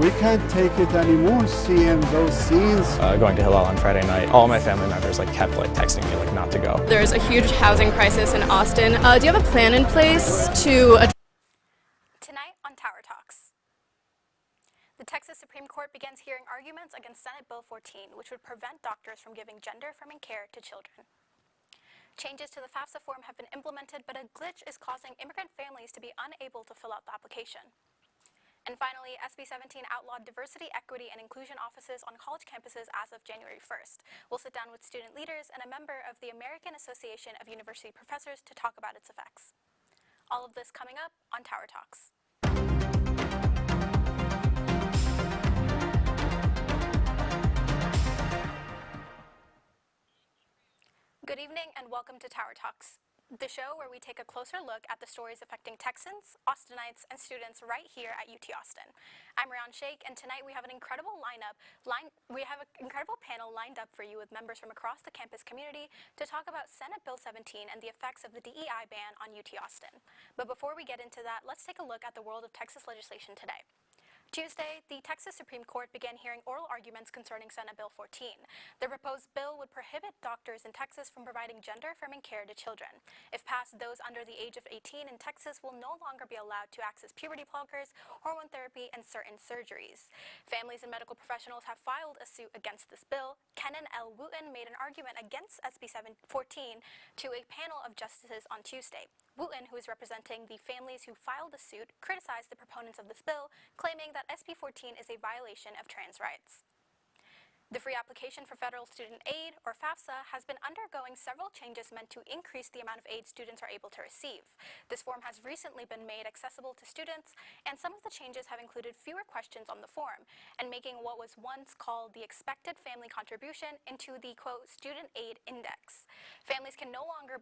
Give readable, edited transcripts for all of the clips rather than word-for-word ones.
We can't take it anymore, seeing those scenes. Going to Hillel on Friday night, all my family members kept texting me not to go. There's a huge housing crisis in Austin. Do you have a plan in place to Tonight on Tower Talks. The Texas Supreme Court begins hearing arguments against Senate Bill 14, which would prevent doctors from giving gender-affirming care to children. Changes to the FAFSA form have been implemented, but a glitch is causing immigrant families to be unable to fill out the application. And finally, SB 17 outlawed diversity, equity, and inclusion offices on college campuses as of January 1st. We'll sit down with student leaders and a member of the American Association of University Professors to talk about its effects. All of this coming up on Tower Talks. Good evening and welcome to Tower Talks, the show where we take a closer look at the stories affecting Texans, Austinites, and students right here at UT Austin. I'm Raiyan, Shaik, and tonight we have an incredible incredible panel lined up for you with members from across the campus community to talk about Senate Bill 17 and the effects of the DEI ban on UT Austin. But before we get into that, let's take a look at the world of Texas legislation today. Tuesday, the Texas Supreme Court began hearing oral arguments concerning Senate Bill 14. The proposed bill would prohibit doctors in Texas from providing gender-affirming care to children. If passed, those under the age of 18 in Texas will no longer be allowed to access puberty blockers, hormone therapy, and certain surgeries. Families and medical professionals have filed a suit against this bill. Kenan L. Wooten made an argument against SB 14 to a panel of justices on Tuesday. Wooten, who is representing the families who filed the suit, criticized the proponents of this bill, claiming that SB 14 is a violation of trans rights. The free application for federal student aid, or FAFSA, has been undergoing several changes meant to increase the amount of aid students are able to receive. This form has recently been made accessible to students, and some of the changes have included fewer questions on the form and making what was once called the expected family contribution into the, quote, student aid index. Families can no longer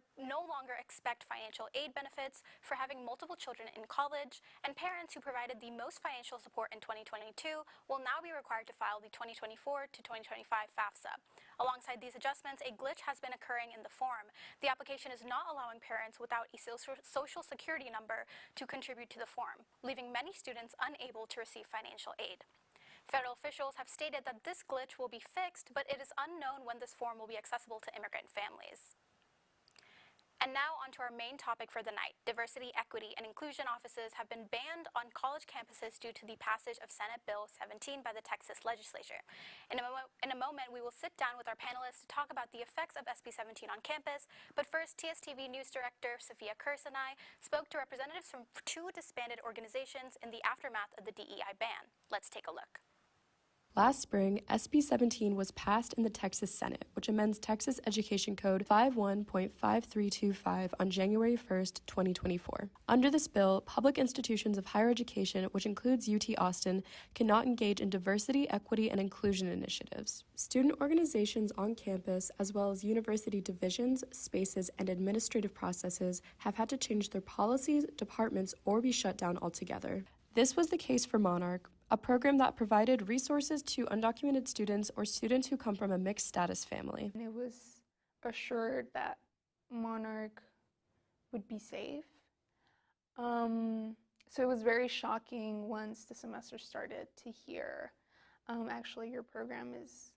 expect financial aid benefits for having multiple children in college, and parents who provided the most financial support in 2022 will now be required to file the 2024 to 2025 FAFSA. Alongside these adjustments, a glitch has been occurring in the form. The application is not allowing parents without a social security number to contribute to the form, leaving many students unable to receive financial aid. Federal officials have stated that this glitch will be fixed, but it is unknown when this form will be accessible to immigrant families. And now onto our main topic for the night. Diversity, equity, and inclusion offices have been banned on college campuses due to the passage of Senate Bill 17 by the Texas legislature. In a moment, we will sit down with our panelists to talk about the effects of SB 17 on campus. But first, TSTV News Director Sophia Kurz and I spoke to representatives from two disbanded organizations in the aftermath of the DEI ban. Let's take a look. Last spring, SB 17 was passed in the Texas Senate, which amends Texas Education Code 51.5325 on January 1st, 2024. Under this bill, public institutions of higher education, which includes UT Austin, cannot engage in diversity, equity, and inclusion initiatives. Student organizations on campus, as well as university divisions, spaces, and administrative processes, have had to change their policies, departments, or be shut down altogether. This was the case for Monarch, a program that provided resources to undocumented students or students who come from a mixed status family. It was assured that Monarch would be safe. So it was very shocking once the semester started to hear, actually your program is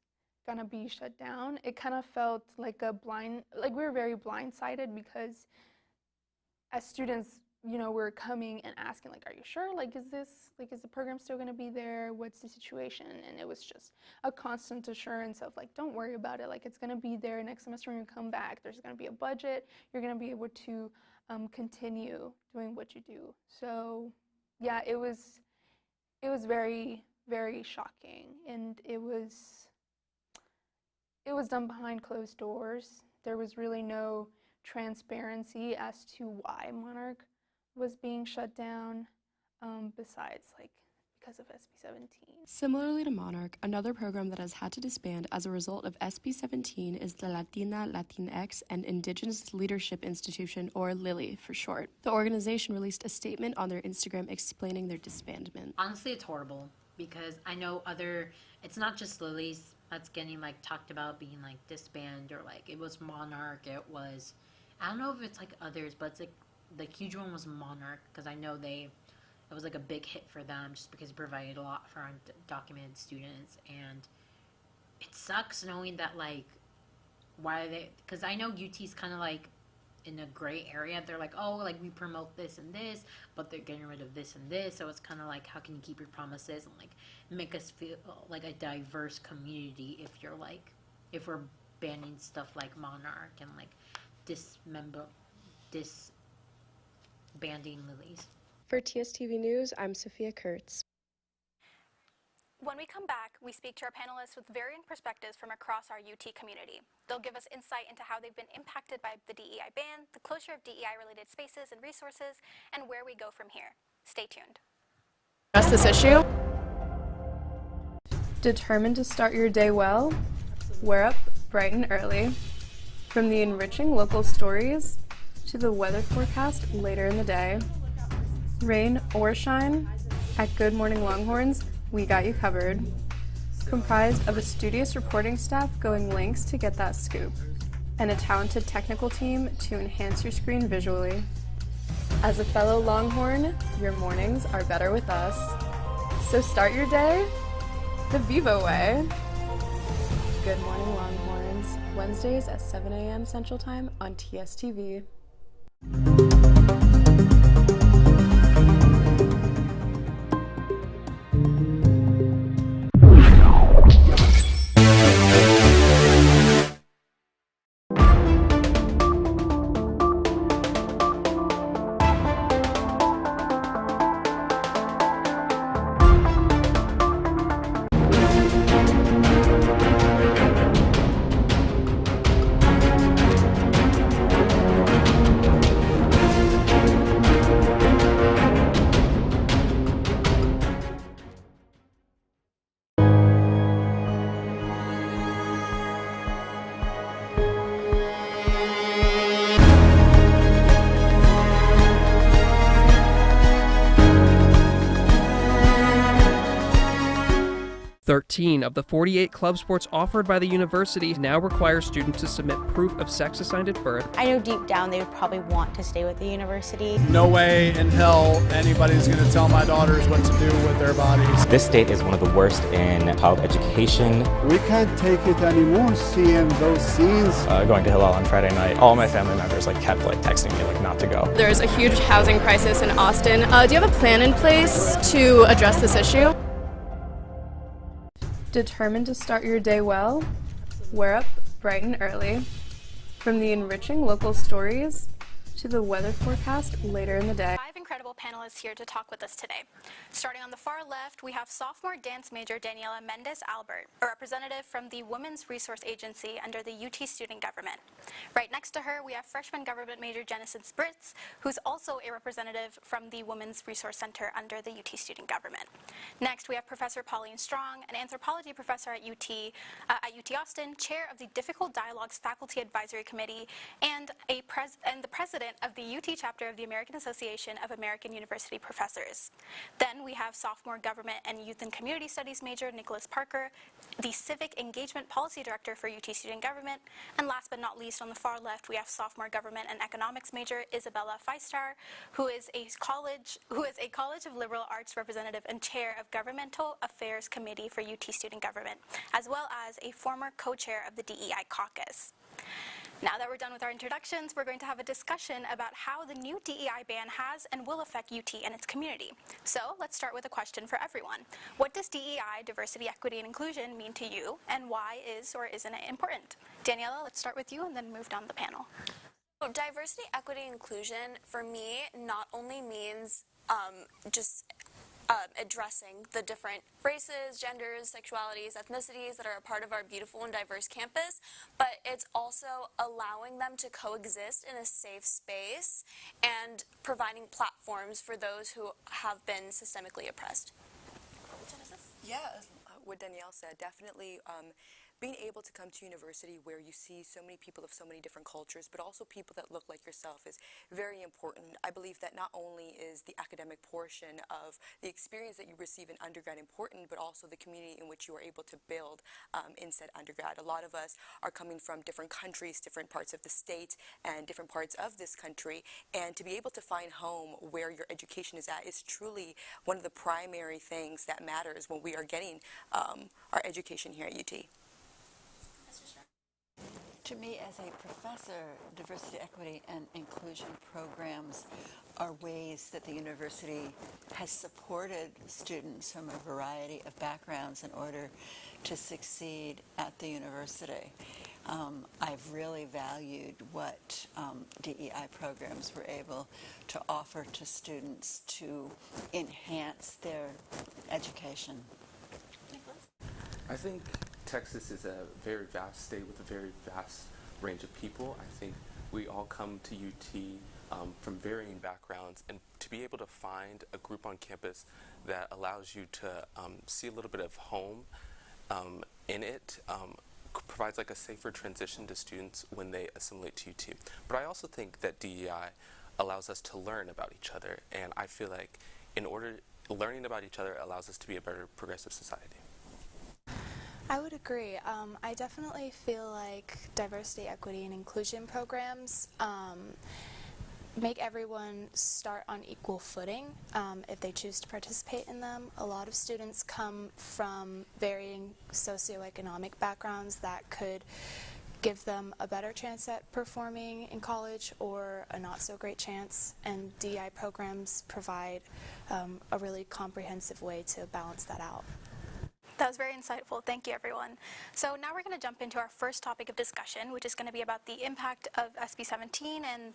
gonna be shut down. It kind of felt like we were very blindsided because as students, we're coming and asking, are you sure? Is the program still going to be there? What's the situation? And it was just a constant assurance of, don't worry about it. It's going to be there next semester when you come back. There's going to be a budget. You're going to be able to continue doing what you do. So, yeah, it was very, very shocking. And it was done behind closed doors. There was really no transparency as to why Monarch was being shut down, besides because of SB 17. Similarly to Monarch, another program that has had to disband as a result of SB 17 is the Latina, Latinx, and Indigenous Leadership Institution, or LILY for short. The organization released a statement on their Instagram explaining their disbandment. Honestly, it's horrible because I know it's not just Lily's that's getting talked about being disband, or it was Monarch, it was, I don't know if it's others, but it's the huge one was Monarch, because I know they it was like a big hit for them just because it provided a lot for undocumented students. And it sucks knowing that, like, why are they, because I know UT's kind of like in a gray area. They're like, oh, like, we promote this and this, but they're getting rid of this and this. So it's kind of like, how can you keep your promises and, like, make us feel like a diverse community if we're banning stuff like Monarch and, like, disbanding lilies. For TSTV News, I'm Sophia Kurtz. When we come back, we speak to our panelists with varying perspectives from across our UT community. They'll give us insight into how they've been impacted by the DEI ban, the closure of DEI-related spaces and resources, and where we go from here. Stay tuned. Address this issue. Determined to start your day well? We're up bright and early. From the enriching local stories to the weather forecast later in the day. Rain or shine, at Good Morning Longhorns, we got you covered. Comprised of a studious reporting staff going lengths to get that scoop, and a talented technical team to enhance your screen visually. As a fellow Longhorn, your mornings are better with us. So start your day the Vivo way. Good Morning Longhorns, Wednesdays at 7 a.m. Central Time on TSTV. Of the 48 club sports offered by the university now require students to submit proof of sex assigned at birth. I know deep down they would probably want to stay with the university. No way in hell anybody's going to tell my daughters what to do with their bodies. This state is one of the worst in child education. We can't take it anymore seeing those scenes. Going to Hillel on Friday night, all my family members kept texting me not to go. There's a huge housing crisis in Austin. Do you have a plan in place to address this issue? Determined to start your day well? We're up bright and early. From the enriching local stories to the weather forecast later in the day. 5 incredible panelists here to talk with us today. Starting on the far left, we have sophomore dance major Daniela Mendes, a representative from the Women's Resource Agency under the UT student government. Right next to her, we have freshman government major Genesis Britz, who's also a representative from the Women's Resource Center under the UT student government. Next, we have Professor Pauline Strong, an anthropology professor at UT Austin, chair of the Difficult Dialogues Faculty Advisory Committee, and the president of the UT chapter of the American Association of American University Professors. Then we have sophomore government and youth and community studies major Nikolas, the civic engagement policy director for UT student government, and last but not least on the far left we have sophomore government and economics major Isabella Feistauer, who is a College of Liberal Arts representative and chair of Governmental Affairs Committee for UT student government, as well as a former co-chair of the DEI caucus. Now that we're done with our introductions, we're going to have a discussion about how the new DEI ban has and will affect UT and its community. So let's start with a question for everyone. What does DEI, diversity, equity, and inclusion mean to you, and why is or isn't it important? Daniela, let's start with you and then move down the panel. Diversity, equity, inclusion for me not only means just addressing the different races, genders, sexualities, ethnicities that are a part of our beautiful and diverse campus, but it's also allowing them to coexist in a safe space and providing platforms for those who have been systemically oppressed. Yeah, what Danielle said, definitely being able to come to university where you see so many people of so many different cultures, but also people that look like yourself, is very important. I believe that not only is the academic portion of the experience that you receive in undergrad important, but also the community in which you are able to build in said undergrad. A lot of us are coming from different countries, different parts of the state, and different parts of this country, and to be able to find home where your education is at is truly one of the primary things that matters when we are getting our education here at UT. To me, as a professor, diversity, equity, and inclusion programs are ways that the university has supported students from a variety of backgrounds in order to succeed at the university. I've really valued what DEI programs were able to offer to students to enhance their education. I think Texas is a very vast state with a very vast range of people. I think we all come to UT from varying backgrounds, and to be able to find a group on campus that allows you to see a little bit of home in it provides like a safer transition to students when they assimilate to UT. But I also think that DEI allows us to learn about each other, and I feel like learning about each other allows us to be a better progressive society. I would agree. I definitely feel like diversity, equity, and inclusion programs make everyone start on equal footing if they choose to participate in them. A lot of students come from varying socioeconomic backgrounds that could give them a better chance at performing in college or a not so great chance, and DEI programs provide a really comprehensive way to balance that out. That was very insightful. Thank you, everyone. So now we're going to jump into our first topic of discussion, which is going to be about the impact of SB 17, and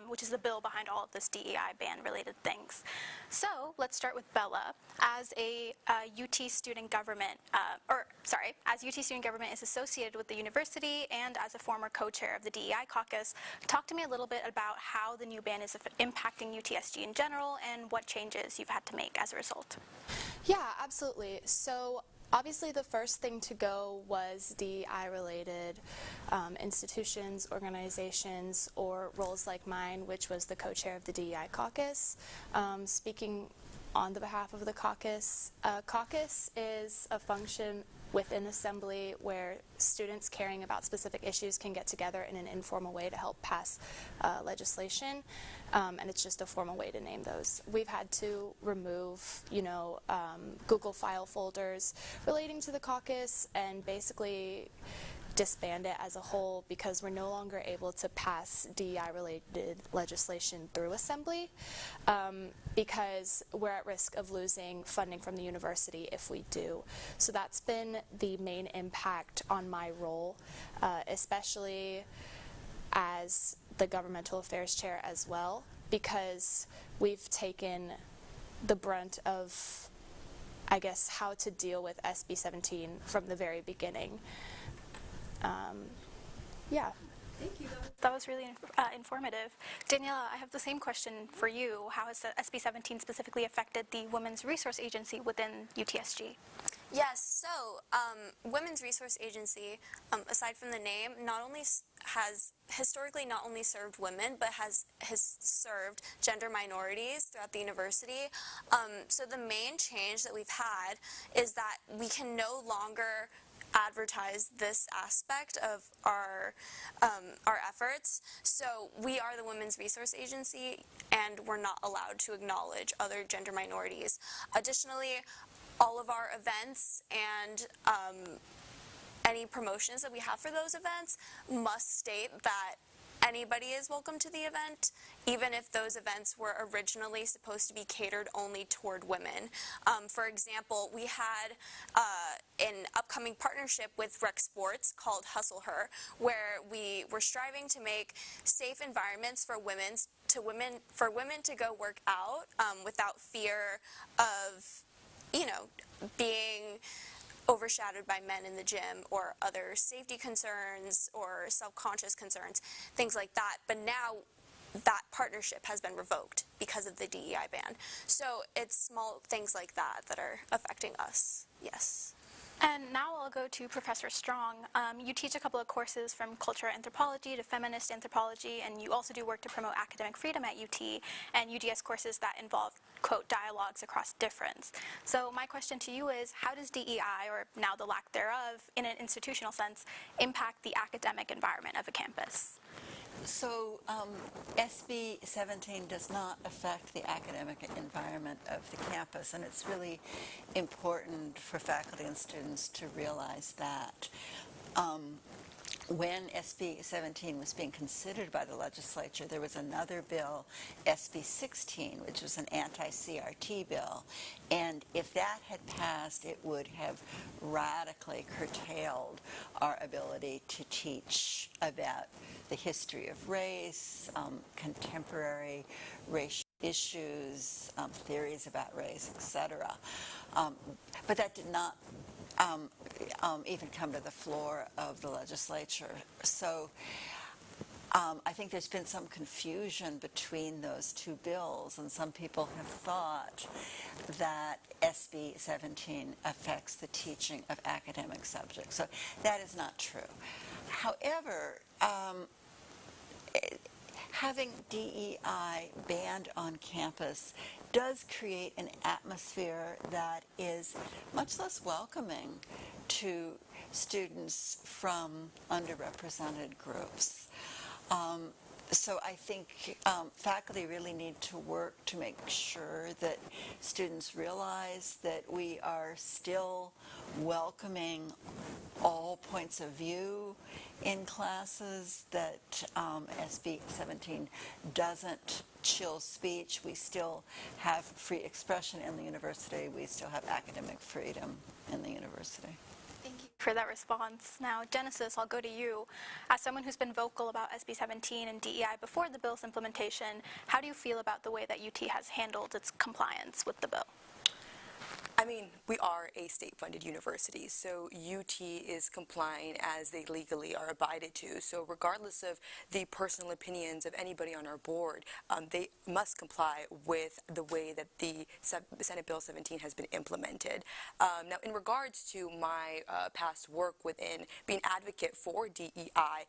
which is the bill behind all of this DEI ban-related things. So let's start with Bella. As a UT student government, as UT student government is associated with the university, and as a former co-chair of the DEI caucus, talk to me a little bit about how the new ban is impacting UTSG in general and what changes you've had to make as a result. Yeah, absolutely. So obviously the first thing to go was DEI-related institutions, organizations, or roles like mine, which was the co-chair of the DEI caucus. Speaking on the behalf of the caucus, caucus is a function within Assembly where students caring about specific issues can get together in an informal way to help pass legislation, and it's just a formal way to name those. We've had to remove, Google file folders relating to the caucus and basically disband it as a whole because we're no longer able to pass DEI-related legislation through Assembly because we're at risk of losing funding from the university if we do. So that's been the main impact on my role, especially as the governmental affairs chair as well, because we've taken the brunt of, I guess, how to deal with SB 17 from the very beginning. Yeah. Thank you. That was really informative. Daniela, I have the same question for you. How has SB 17 specifically affected the Women's Resource Agency within UTSG? Yes, so Women's Resource Agency, aside from the name, has historically not only served women, but has served gender minorities throughout the university. So the main change that we've had is that we can no longer advertise this aspect of our efforts. So we are the Women's Resource Agency, and we're not allowed to acknowledge other gender minorities. Additionally, all of our events and any promotions that we have for those events must state that anybody is welcome to the event, even if those events were originally supposed to be catered only toward women. For example, we had an upcoming partnership with Rec Sports called Hustle Her, where we were striving to make safe environments for women to go work out without fear of, being overshadowed by men in the gym or other safety concerns or self-conscious concerns, things like that. But now that partnership has been revoked because of the DEI ban. So it's small things like that that are affecting us, yes. And now I'll go to Professor Strong. You teach a couple of courses from cultural anthropology to feminist anthropology, and you also do work to promote academic freedom at UT, and UDS courses that involve, quote, dialogues across difference. So my question to you is, how does DEI, or now the lack thereof, in an institutional sense, impact the academic environment of a campus? So SB 17 does not affect the academic environment of the campus, and it's really important for faculty and students to realize that. When SB 17 was being considered by the legislature, there was another bill, SB 16, which was an anti-CRT bill. And if that had passed, it would have radically curtailed our ability to teach about the history of race, contemporary racial issues, theories about race, etc. But that did not even come to the floor of the legislature. So I think there's been some confusion between those two bills, and some people have thought that SB 17 affects the teaching of academic subjects. So that is not true. However, having DEI banned on campus does create an atmosphere that is much less welcoming to students from underrepresented groups. So I think faculty really need to work to make sure that students realize that we are still welcoming all points of view in classes, that SB 17 doesn't chill speech. We still have free expression in the university. We still have academic freedom in the university. Thank you for that response. Now, Genesis, I'll go to you. As someone who's been vocal about SB 17 and DEI before the bill's implementation, how do you feel about the way that UT has handled its compliance with the bill? I mean, we are a state-funded university, so UT is complying as they legally are abided to. So regardless of the personal opinions of anybody on our board, they must comply with the way that the Senate Bill 17 has been implemented. Now, in regards to my past work within being advocate for DEI,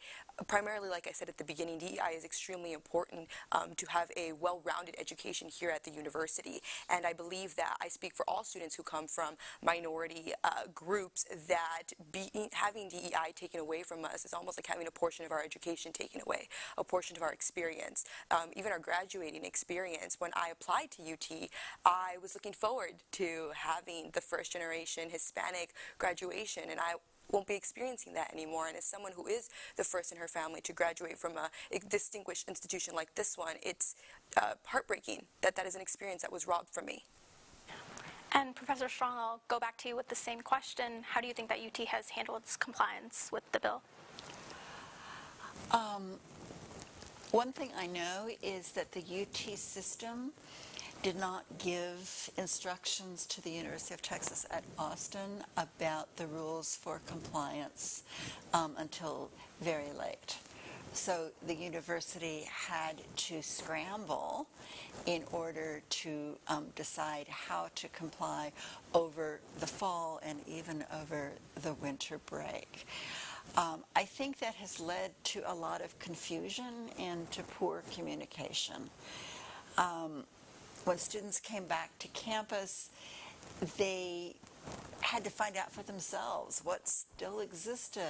primarily, like I said at the beginning, DEI is extremely important to have a well-rounded education here at the university. And I believe that I speak for all students who come from minority groups, that having DEI taken away from us is almost like having a portion of our education taken away, a portion of our experience, even our graduating experience. When I applied to UT, I was looking forward to having the first generation Hispanic graduation, and I won't be experiencing that anymore. And as someone who is the first in her family to graduate from a distinguished institution like this one, it's heartbreaking that that is an experience that was robbed from me. And Professor Strong, I'll go back to you with the same question. How do you think that UT has handled its compliance with the bill? One thing I know is that the UT system did not give instructions to the University of Texas at Austin about the rules for compliance until very late. So the university had to scramble in order to decide how to comply over the fall and even over the winter break. I think that has led to a lot of confusion and to poor communication. When students came back to campus, they had to find out for themselves what still existed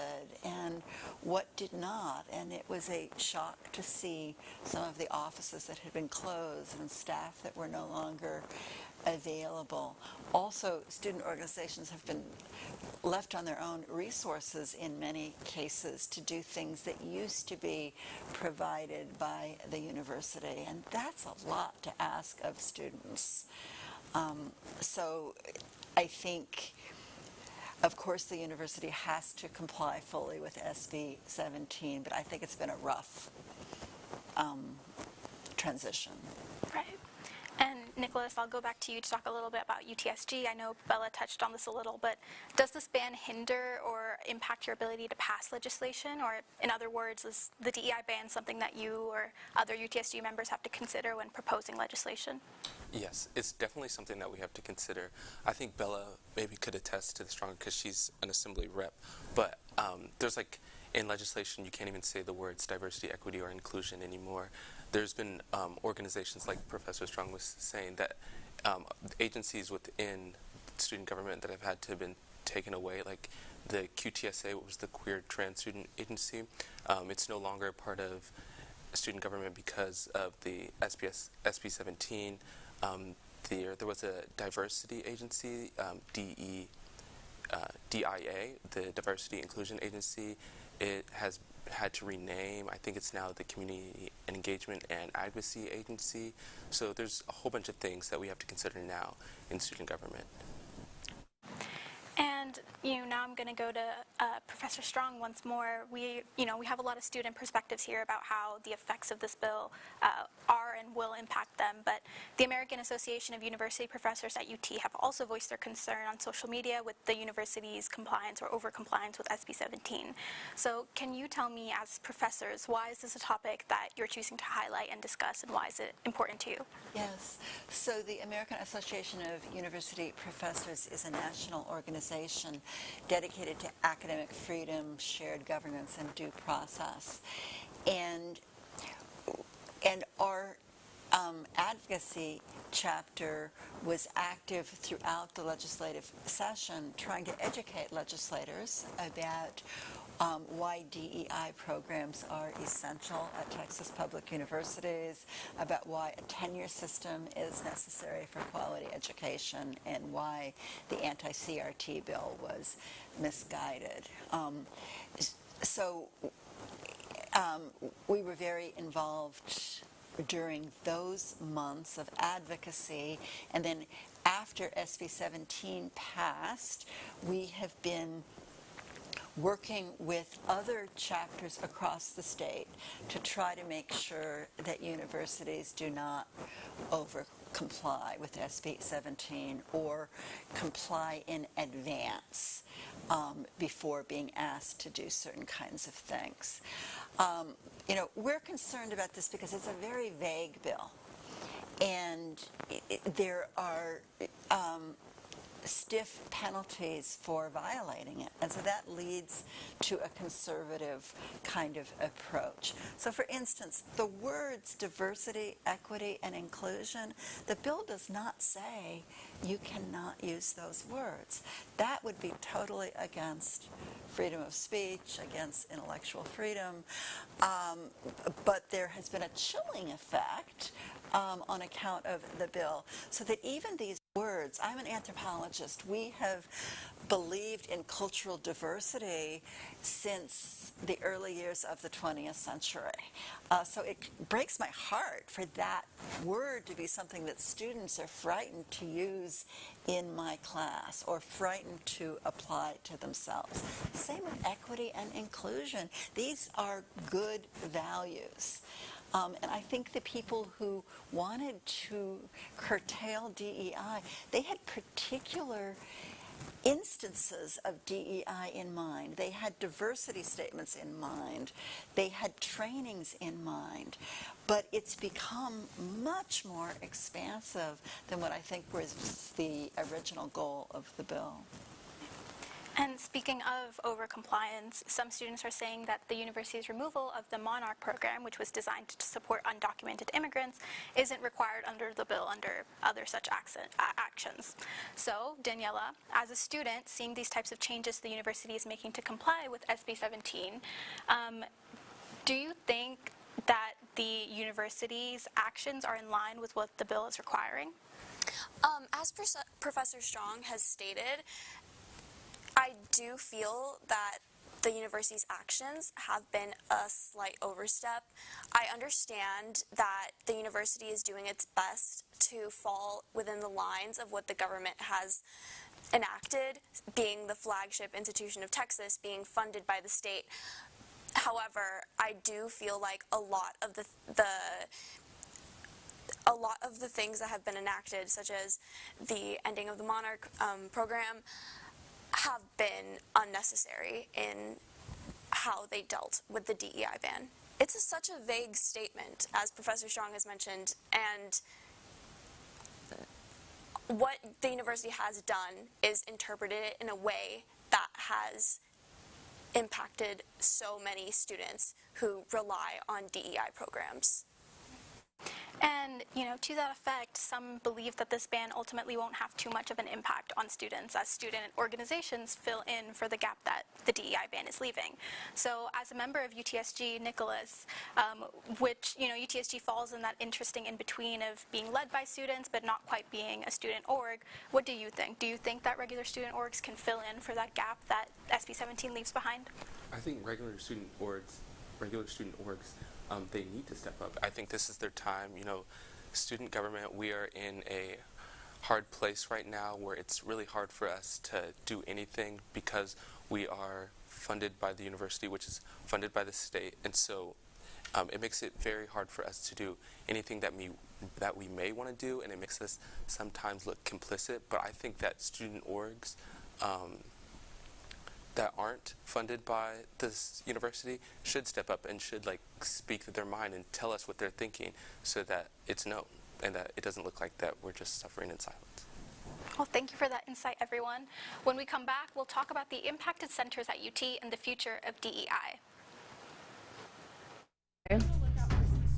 and what did not. And it was a shock to see some of the offices that had been closed and staff that were no longer available. Also, student organizations have been left on their own resources in many cases to do things that used to be provided by the university. And that's a lot to ask of students. So I think, of course, the university has to comply fully with SB 17, but I think it's been a rough transition. Right. And Nikolas, I'll go back to you to talk a little bit about UTSG. I know Bella touched on this a little, but does this ban hinder or impact your ability to pass legislation? Or in other words, is the DEI ban something that you or other UTSG members have to consider when proposing legislation? Yes, it's definitely something that we have to consider. I think Bella maybe could attest to this stronger because she's an assembly rep, but there's like, in legislation, you can't even say the words diversity, equity, or inclusion anymore. There's been organizations like Professor Strong was saying that agencies within student government that have had to have been taken away, like the QTSA, what was the Queer Trans Student Agency, it's no longer a part of student government because of the SB 17. There was a diversity agency, DIA, the Diversity Inclusion Agency. It has had to rename. I think it's now the Community Engagement and Advocacy Agency. So there's a whole bunch of things that we have to consider now in student government. And now I'm going to go to Professor Strong once more. We have a lot of student perspectives here about how the effects of this bill are and will impact them. But the American Association of University Professors at UT have also voiced their concern on social media with the university's compliance or over-compliance with SB 17. So can you tell me, as professors, why is this a topic that you're choosing to highlight and discuss, and why is it important to you? Yes. So the American Association of University Professors is a national organization dedicated to academic freedom, shared governance, and due process. And our advocacy chapter was active throughout the legislative session, trying to educate legislators about why DEI programs are essential at Texas public universities, about why a tenure system is necessary for quality education, and why the anti-CRT bill was misguided. So we were very involved during those months of advocacy, and then after SB 17 passed, we have been working with other chapters across the state to try to make sure that universities do not over-comply with SB 17 or comply in advance before being asked to do certain kinds of things. We're concerned about this because it's a very vague bill, and there are stiff penalties for violating it. And so that leads to a conservative kind of approach. So for instance, the words diversity, equity, and inclusion, the bill does not say you cannot use those words. That would be totally against freedom of speech, against intellectual freedom. But there has been a chilling effect on account of the bill, so that even these words, I'm an anthropologist, we have believed in cultural diversity since the early years of the 20th century. So it breaks my heart for that word to be something that students are frightened to use in my class or frightened to apply to themselves. Same with equity and inclusion. These are good values. And I think the people who wanted to curtail DEI, they had particular instances of DEI in mind. They had diversity statements in mind. They had trainings in mind. But it's become much more expansive than what I think was the original goal of the bill. And speaking of over-compliance, some students are saying that the university's removal of the Monarch program, which was designed to support undocumented immigrants, isn't required under the bill under other such actions. So, Daniela, as a student, seeing these types of changes the university is making to comply with SB 17, do you think that the university's actions are in line with what the bill is requiring? As Professor Strong has stated, I do feel that the university's actions have been a slight overstep. I understand that the university is doing its best to fall within the lines of what the government has enacted, being the flagship institution of Texas, being funded by the state. However, I do feel like a lot of a lot of the things that have been enacted, such as the ending of the Monarch program, have been unnecessary in how they dealt with the DEI ban. It's such a vague statement, as Professor Strong has mentioned, and what the university has done is interpreted it in a way that has impacted so many students who rely on DEI programs. And, to that effect, some believe that this ban ultimately won't have too much of an impact on students as student organizations fill in for the gap that the DEI ban is leaving. So as a member of UTSG, Nikolas, which, UTSG falls in that interesting in-between of being led by students but not quite being a student org, what do you think? Do you think that regular student orgs can fill in for that gap that SB 17 leaves behind? I think regular student orgs, they need to step up. I think this is their time. Student government, we are in a hard place right now where it's really hard for us to do anything because we are funded by the university, which is funded by the state, and so it makes it very hard for us to do anything that we may want to do, and it makes us sometimes look complicit. But I think that student orgs that aren't funded by this university should step up and should speak their mind and tell us what they're thinking so that it's known and that it doesn't look like that we're just suffering in silence. Well, thank you for that insight, everyone. When we come back, we'll talk about the impacted centers at UT and the future of DEI.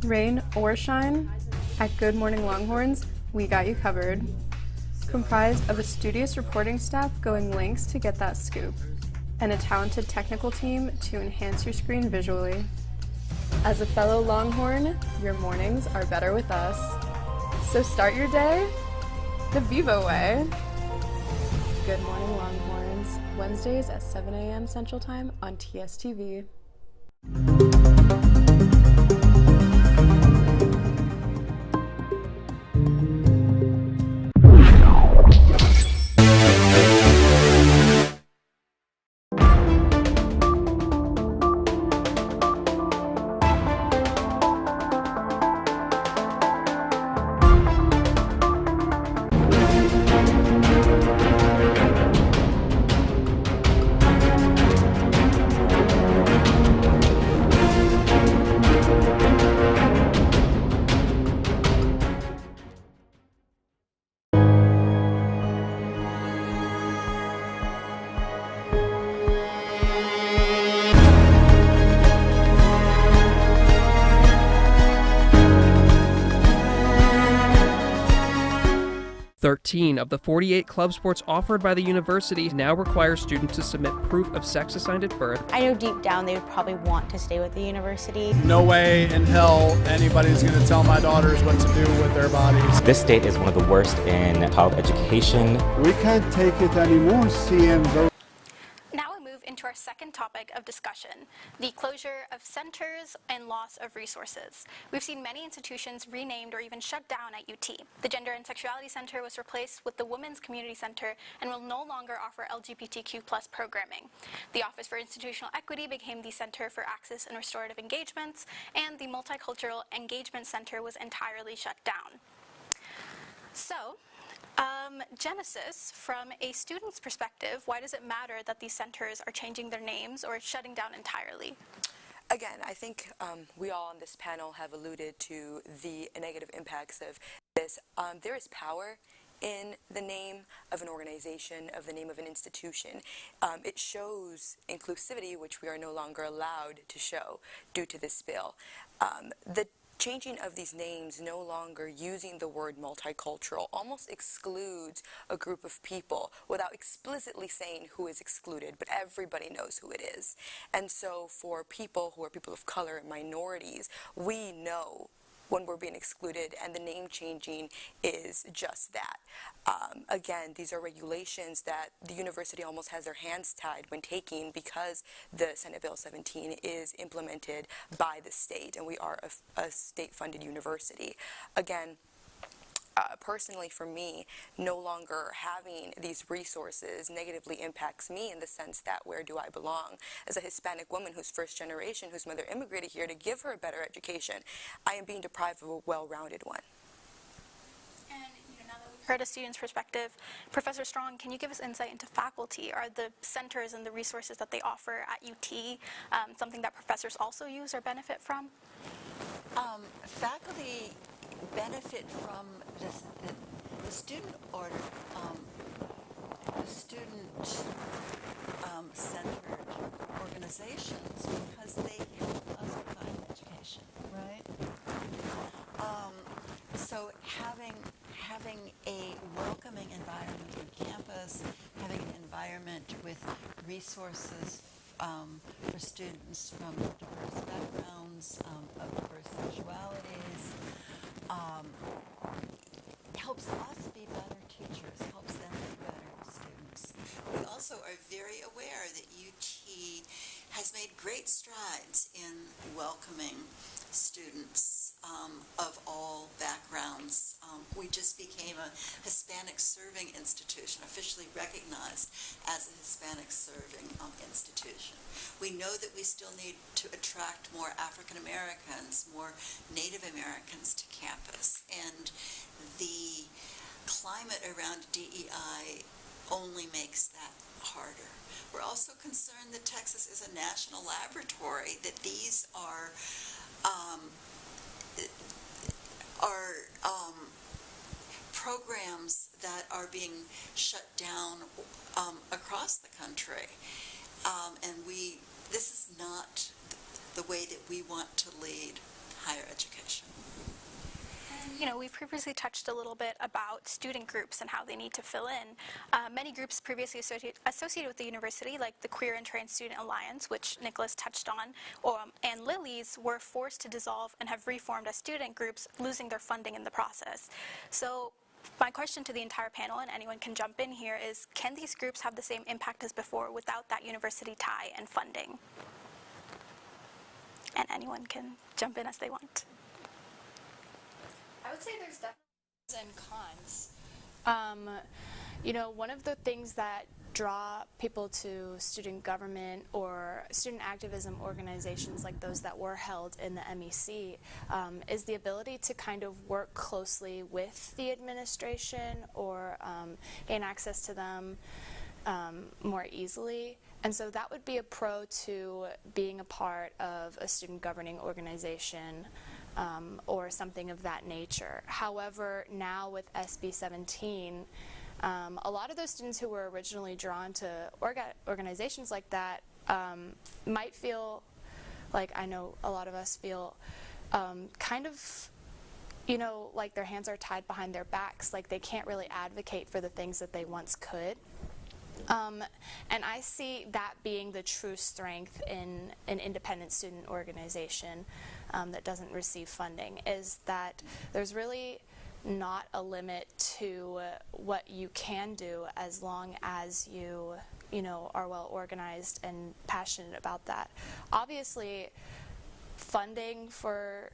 Rain or shine, at Good Morning Longhorns, we got you covered. Comprised of a studious reporting staff going lengths to get that scoop, and a talented technical team to enhance your screen visually. As a fellow Longhorn, your mornings are better with us. So start your day the Vivo way. Good Morning Longhorns, Wednesdays at 7 a.m. Central Time on TSTV. Of the 48 club sports offered by the university now require students to submit proof of sex assigned at birth. I know deep down they would probably want to stay with the university. No way in hell anybody's going to tell my daughters what to do with their bodies. This state is one of the worst in child education. We can't take it anymore, CM. Now we move into our second topic of discussion, the closure of centers and loss of resources. We've seen many institutions renamed or even shut down at UT. The Gender and Sexuality Center was replaced with the Women's Community Center and will no longer offer LGBTQ+ programming. The Office for Institutional Equity became the Center for Access and Restorative Engagements, and the Multicultural Engagement Center was entirely shut down. So, Genesis, from a student's perspective, why does it matter that these centers are changing their names or shutting down entirely? Again, I think we all on this panel have alluded to the negative impacts of this. There is power in the name of an organization, of the name of an institution. It shows inclusivity, which we are no longer allowed to show due to this bill. The changing of these names, no longer using the word multicultural, almost excludes a group of people without explicitly saying who is excluded, but everybody knows who it is. And so for people who are people of color and minorities, we know when we're being excluded, and the name changing is just that. Again, these are regulations that the university almost has their hands tied when taking, because the Senate Bill 17 is implemented by the state, and we are a state-funded university. Again, personally for me, no longer having these resources negatively impacts me in the sense that where do I belong? As a Hispanic woman who's first generation, whose mother immigrated here to give her a better education, I am being deprived of a well-rounded one. heard a student's perspective. Professor Strong, can you give us insight into faculty? Are the centers and the resources that they offer at UT something that professors also use or benefit from? Faculty benefit from the student order, the student-centered organizations, because they help us provide education, right? So having a welcoming environment on campus, having an environment with resources for students from diverse backgrounds, of diverse sexualities, helps us be better teachers, helps them be better students. We also are very aware that UT has made great strides in welcoming students of all backgrounds. We just became a Hispanic serving institution, officially recognized as a Hispanic serving institution. We know that we still need to attract more African Americans, more Native Americans to campus, and the climate around DEI only makes that harder. We're also concerned that Texas is a national laboratory, that these are programs that are being shut down across the country. And this is not the way that we want to lead higher education. You know, we've previously touched a little bit about student groups and how they need to fill in. Many groups previously associated with the university, like the Queer and Trans Student Alliance, which Nikolas touched on, and Lily's, were forced to dissolve and have reformed as student groups, losing their funding in the process. So my question to the entire panel, and anyone can jump in here, is can these groups have the same impact as before without that university tie and funding? And anyone can jump in as they want. I would say there's definitely pros and cons. You know, one of the things that draw people to student government or student activism organizations like those that were held in the MEC is the ability to kind of work closely with the administration or gain access to them more easily. And so that would be a pro to being a part of a student governing organization or something of that nature. However, now with SB 17, a lot of those students who were originally drawn to organizations like that might feel like, I know a lot of us feel, kind of, you know, like their hands are tied behind their backs, like they can't really advocate for the things that they once could. And I see that being the true strength in an independent student organization that doesn't receive funding, is that there's really not a limit to what you can do as long as you know, are well organized and passionate about that. Obviously, funding for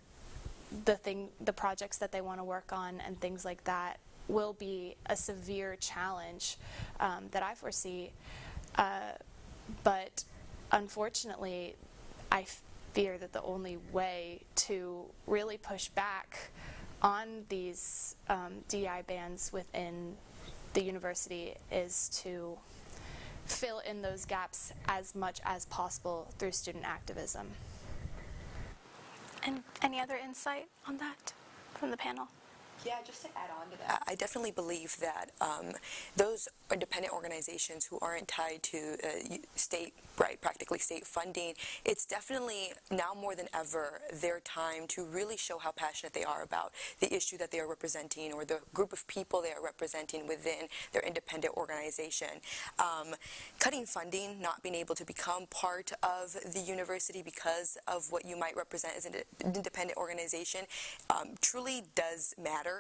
the projects that they want to work on and things like that will be a severe challenge that I foresee, but unfortunately I fear that the only way to really push back on these DEI bans within the university is to fill in those gaps as much as possible through student activism. And any other insight on that from the panel? Yeah, just to add on to that, I definitely believe that those independent organizations who aren't tied to state, right, practically state funding, it's definitely now more than ever their time to really show how passionate they are about the issue that they are representing or the group of people they are representing within their independent organization. Cutting funding, not being able to become part of the university because of what you might represent as an independent organization truly does matter.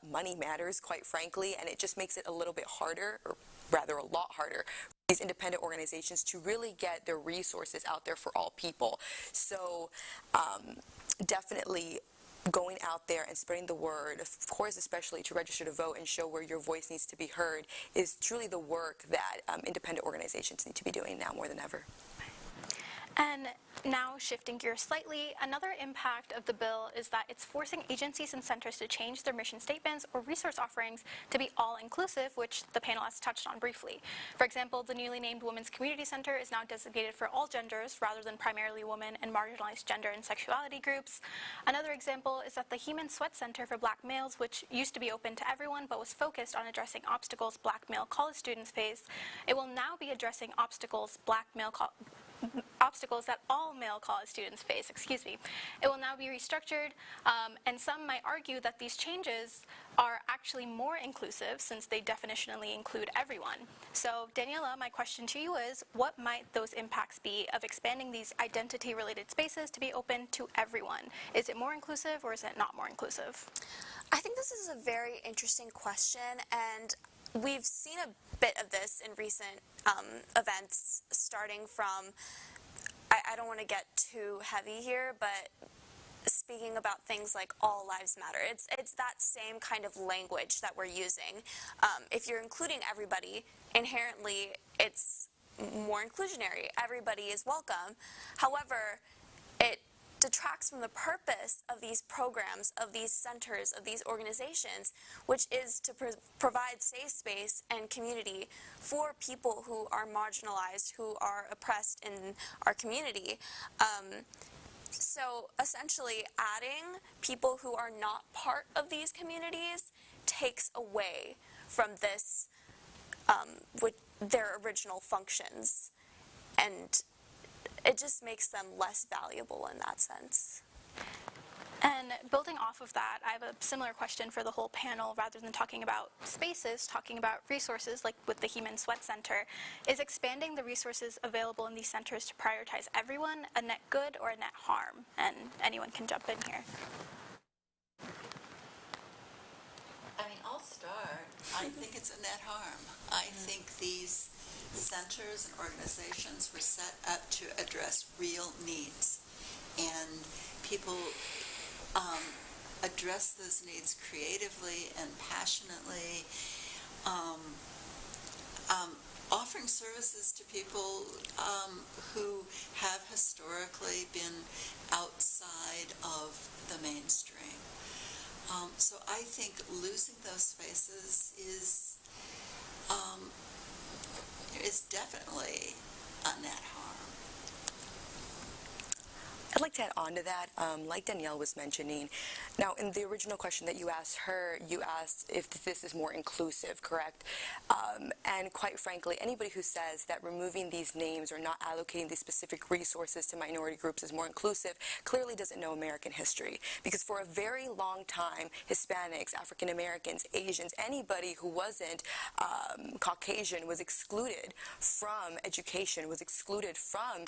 Money matters, quite frankly, and it just makes it a little bit harder, or rather a lot harder, for these independent organizations to really get their resources out there for all people. So definitely going out there and spreading the word, of course, especially to register to vote and show where your voice needs to be heard, is truly the work that independent organizations need to be doing now more than ever. And Now, shifting gears slightly, another impact of the bill is that it's forcing agencies and centers to change their mission statements or resource offerings to be all-inclusive, which the panel has touched on briefly. For example, the newly named Women's Community Center is now designated for all genders rather than primarily women and marginalized gender and sexuality groups. Another example is that the Heman Sweat Center for Black males, which used to be open to everyone but was focused on addressing obstacles Black male college students face, it will now be addressing obstacles that all male college students face, It will now be restructured, and some might argue that these changes are actually more inclusive since they definitionally include everyone. So, Daniela, my question to you is, what might those impacts be of expanding these identity-related spaces to be open to everyone? Is it more inclusive or is it not more inclusive? I think this is a very interesting question, and we've seen a bit of this in recent events, starting from, I don't want to get too heavy here, but speaking about things like all lives matter. It's that same kind of language that we're using. If you're including everybody, inherently it's more inclusionary. Everybody is welcome. However, it detracts from the purpose of these programs, of these centers, of these organizations, which is to provide safe space and community for people who are marginalized, who are oppressed in our community. So essentially, adding people who are not part of these communities takes away from this, with their original functions, and it just makes them less valuable in that sense. And building off of that, I have a similar question for the whole panel. Rather than talking about spaces, talking about resources, like with the Heman Sweat Center. Is expanding the resources available in these centers to prioritize everyone a net good or a net harm? And anyone can jump in here. I mean, I'll start. I think it's a net harm. I think these centers and organizations were set up to address real needs, and people address those needs creatively and passionately, offering services to people who have historically been outside of the mainstream. So I think losing those spaces is definitely a net harm. I'd like to add on to that, like Danielle was mentioning. Now, in the original question that you asked her, you asked if this is more inclusive, correct? And quite frankly, anybody who says that removing these names or not allocating these specific resources to minority groups is more inclusive clearly doesn't know American history. Because for a very long time, Hispanics, African Americans, Asians, anybody who wasn't Caucasian was excluded from education, was excluded from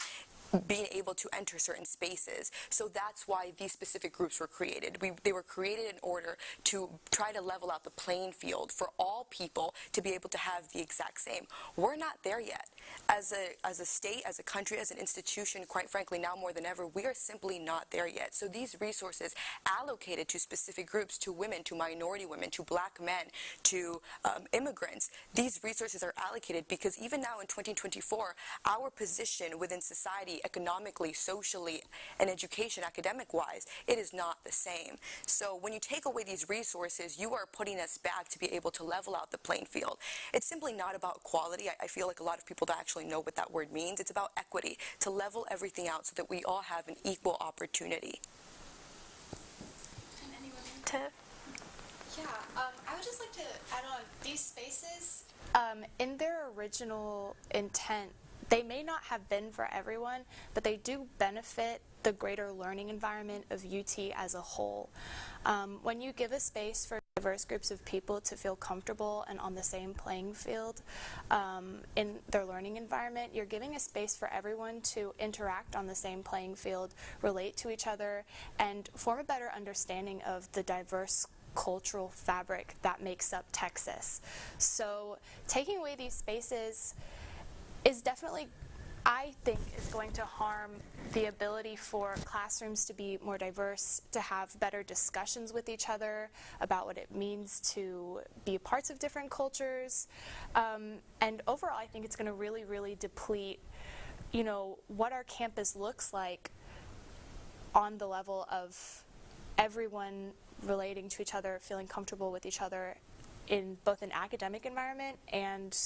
being able to enter certain spaces. So that's why these specific groups were created. They were created in order to try to level out the playing field for all people to be able to have the exact same. We're not there yet. As a state, as a country, as an institution, quite frankly, now more than ever, we are simply not there yet. So these resources allocated to specific groups, to women, to minority women, to black men, to immigrants, these resources are allocated because even now in 2024, our position within society, economically, socially, and education, academic-wise, it is not the same. So when you take away these resources, you are putting us back to be able to level out the playing field. It's simply not about equality. I feel like a lot of people don't actually know what that word means. It's about equity, to level everything out so that we all have an equal opportunity. And anyone to? Yeah, I would just like to add on, these spaces, in their original intent, they may not have been for everyone, but they do benefit the greater learning environment of UT as a whole. When you give a space for diverse groups of people to feel comfortable and on the same playing field in their learning environment, you're giving a space for everyone to interact on the same playing field, relate to each other, and form a better understanding of the diverse cultural fabric that makes up Texas. So taking away these spaces is definitely, I think, is going to harm the ability for classrooms to be more diverse, to have better discussions with each other about what it means to be parts of different cultures. And overall, I think it's going to really, really deplete you know, what our campus looks like on the level of everyone relating to each other, feeling comfortable with each other in both an academic environment and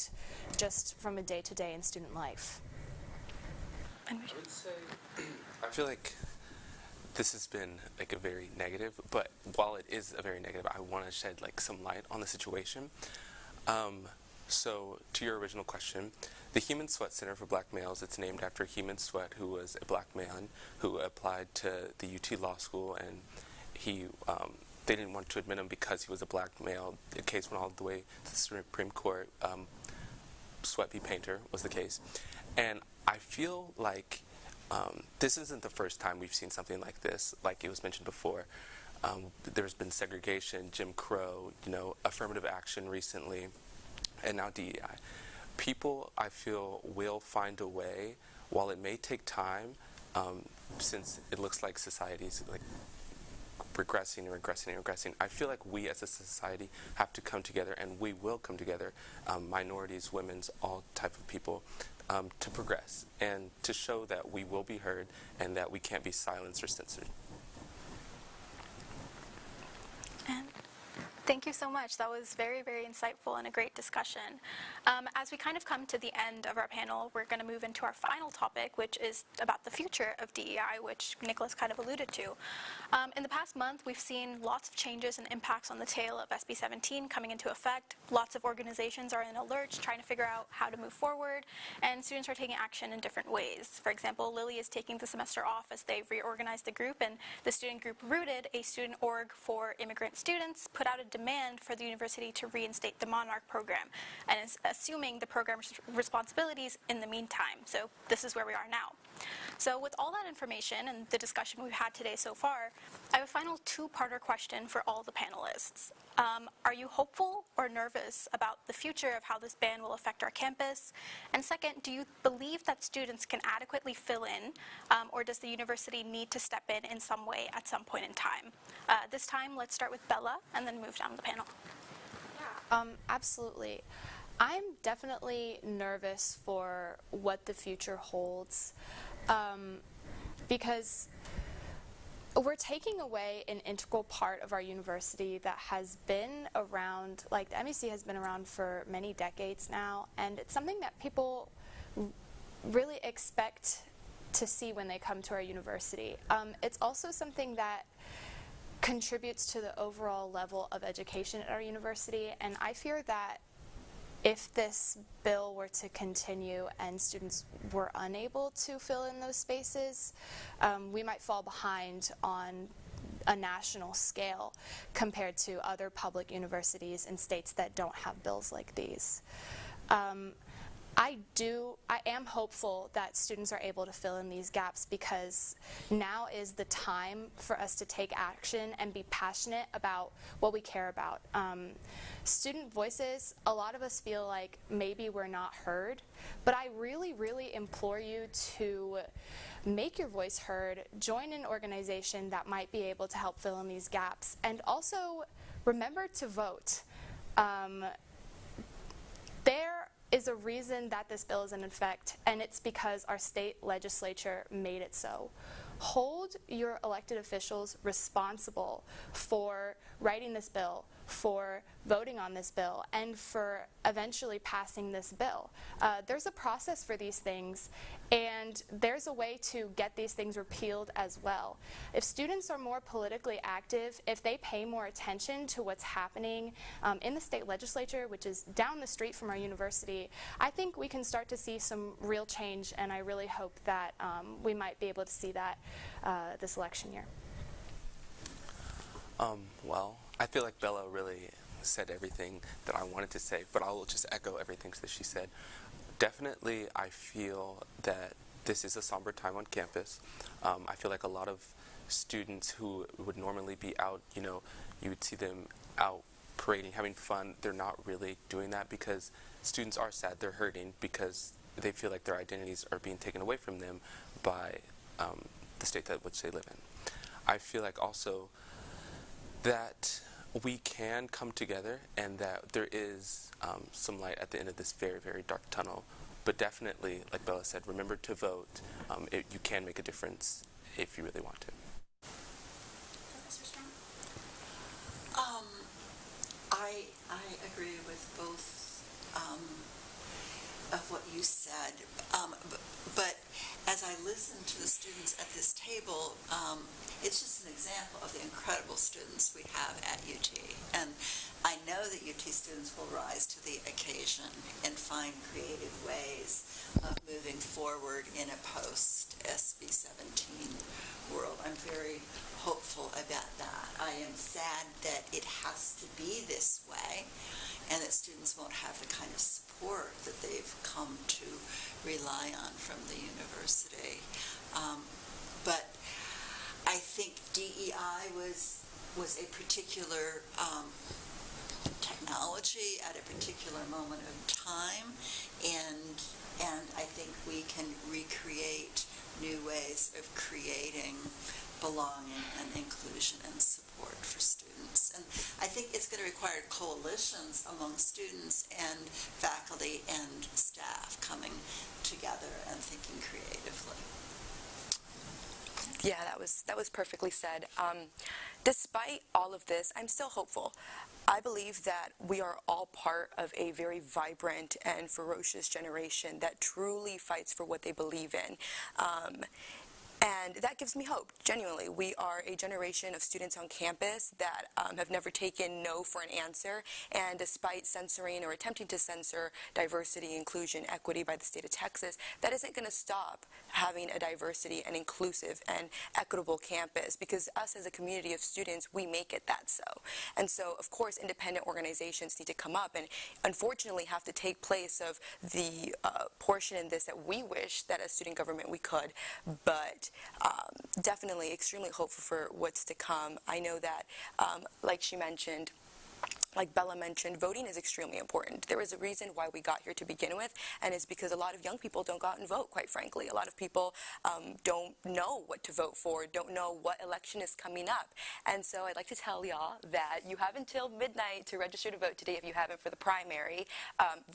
just from a day-to-day in student life. I would say, I feel like this has been like a very negative, but while it is a very negative, I want to shed like some light on the situation. So to your original question, the Human Sweat Center for Black Males, it's named after Human Sweat, who was a black man who applied to the UT Law School, and he they didn't want to admit him because he was a black male. The case went all the way to the Supreme Court. Sweat v. Painter was the case. And I feel like this isn't the first time we've seen something like this. Like it was mentioned before, there's been segregation, Jim Crow, you know, affirmative action recently, and now DEI. People, I feel, will find a way, while it may take time, since it looks like society's like regressing and regressing and regressing. I feel like we as a society have to come together, and we will come together, minorities, women's, all type of people, to progress and to show that we will be heard and that we can't be silenced or censored. And thank you so much. That was very, very insightful and a great discussion. As we kind of come to the end of our panel, we're going to move into our final topic, which is about the future of DEI, which Nikolas kind of alluded to. In the past month, we've seen lots of changes and impacts on the tail of SB 17 coming into effect. Lots of organizations are in alert, trying to figure out how to move forward, and students are taking action in different ways. For example, Lily is taking the semester off as they've reorganized the group, and the student group Rooted, a student org for immigrant students, put out a demand for the university to reinstate the Monarch program, and is assuming the program's responsibilities in the meantime. So this is where we are now. So with all that information and the discussion we've had today so far, I have a final two-parter question for all the panelists. Are you hopeful or nervous about the future of how this ban will affect our campus? And second, do you believe that students can adequately fill in, or does the university need to step in some way at some point in time? This time, let's start with Bella and then move down the panel. Absolutely. I'm definitely nervous for what the future holds, because we're taking away an integral part of our university that has been around, like the MEC has been around for many decades now, and it's something that people really expect to see when they come to our university. It's also something that contributes to the overall level of education at our university, and I fear that if this bill were to continue and students were unable to fill in those spaces, we might fall behind on a national scale compared to other public universities in states that don't have bills like these. I am hopeful that students are able to fill in these gaps, because now is the time for us to take action and be passionate about what we care about. Student voices, a lot of us feel like maybe we're not heard, but I really, really implore you to make your voice heard, join an organization that might be able to help fill in these gaps, and also remember to vote. There is a reason that this bill is in effect, and it's because our state legislature made it so. Hold your elected officials responsible for writing this bill, for voting on this bill, and for eventually passing this bill. There's a process for these things, and there's a way to get these things repealed as well. If students are more politically active, if they pay more attention to what's happening in the state legislature, which is down the street from our university, I think we can start to see some real change, and I really hope that we might be able to see that this election year. Well, I feel like Bella really said everything that I wanted to say, but I'll just echo everything that she said. Definitely, I feel that this is a somber time on campus. I feel like a lot of students who would normally be out, you know, you would see them out parading, having fun. They're not really doing that because students are sad. They're hurting because they feel like their identities are being taken away from them by the state that which they live in. I feel like also that we can come together and that there is some light at the end of this very, very dark tunnel But definitely, like Bella said, remember to vote. You can make a difference if you really want to. Professor Strong? I agree with both of what you said, but as I listen to the students at this table, it's just an example of the incredible students we have at UT, and I know that UT students will rise to the occasion and find creative ways of moving forward in a post-SB 17 world. I'm very hopeful about that. I am sad that it has to be this way and that students won't have the kind of support that they've come to rely on from the university. But I think DEI was a particular technology at a particular moment of time, and I think we can recreate new ways of creating belonging and inclusion and support for students. And I think it's going to require coalitions among students and faculty and staff coming together and thinking creatively. Yeah, that was perfectly said. Despite all of this, I'm still hopeful. I believe that we are all part of a very vibrant and ferocious generation that truly fights for what they believe in. And that gives me hope, genuinely. We are a generation of students on campus that have never taken no for an answer, and despite censoring or attempting to censor diversity, inclusion, equity by the state of Texas, that isn't going to stop having a diversity and inclusive and equitable campus, because us as a community of students, we make it that so. And so, of course, independent organizations need to come up and unfortunately have to take place of the portion in this that we wish that as student government we could, but definitely extremely hopeful for what's to come. I know that, like she mentioned, like Bella mentioned, voting is extremely important. There is a reason why we got here to begin with, and it's because a lot of young people don't go out and vote, quite frankly. A lot of people don't know what to vote for, don't know what election is coming up. And so I'd like to tell y'all that you have until midnight to register to vote today if you haven't for the primary.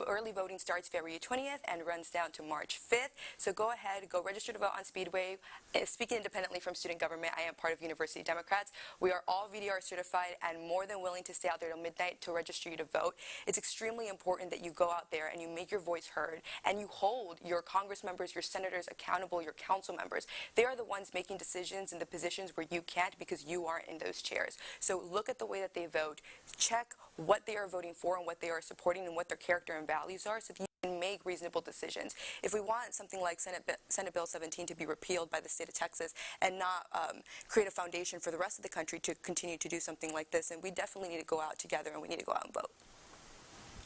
Early voting starts February 20th and runs down to March 5th. So go ahead, go register to vote on Speedway. Speaking independently from student government, I am part of University Democrats. We are all VDR certified and more than willing to stay out there till midnight to register you to vote. It's extremely important that you go out there and you make your voice heard and you hold your Congress members, your senators accountable, your council members. They are the ones making decisions in the positions where you can't because you aren't in those chairs. So look at the way that they vote, check what they are voting for and what they are supporting and what their character and values are so that you can make reasonable decisions. If we want something like Senate Bill 17 to be repealed by the state of Texas and not create a foundation for the rest of the country to continue to do something like this, and we definitely need to go out together and we need to go out and vote.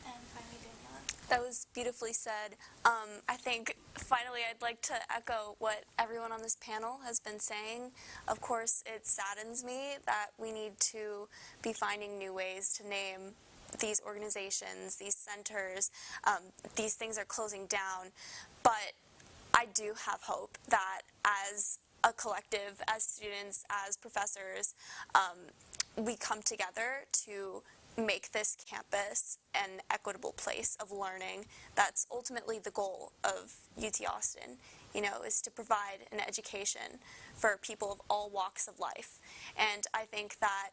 And finally, Daniela. That was beautifully said. I think finally I'd like to echo what everyone on this panel has been saying. Of course, it saddens me that we need to be finding new ways to name these organizations, these centers. These things are closing down, but I do have hope that as a collective, as students, as professors, we come together to make this campus an equitable place of learning. That's ultimately the goal of UT Austin, is to provide an education for people of all walks of life. And I think that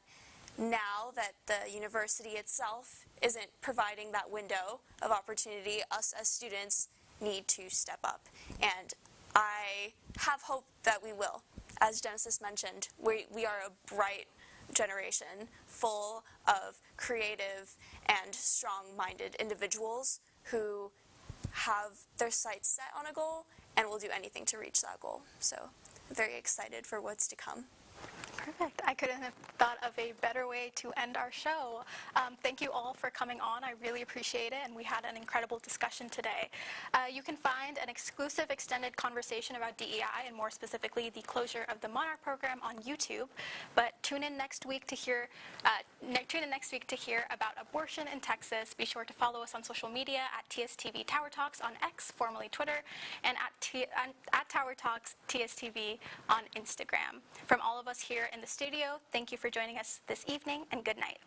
now that the university itself isn't providing that window of opportunity, us as students need to step up. And I have hope that we will. As Genesis mentioned, we are a bright generation full of creative and strong-minded individuals who have their sights set on a goal and will do anything to reach that goal. So I'm very excited for what's to come. Perfect. I couldn't have thought of a better way to end our show. Thank you all for coming on. I really appreciate it, and we had an incredible discussion today. You can find an exclusive extended conversation about DEI, and more specifically the closure of the Monarch program, on YouTube. But tune in next week to hear about abortion in Texas. Be sure to follow us on social media at TSTV Tower Talks on X, formerly Twitter, and at Tower Talks TSTV on Instagram. From all of us here in the studio, thank you for joining us this evening, and good night.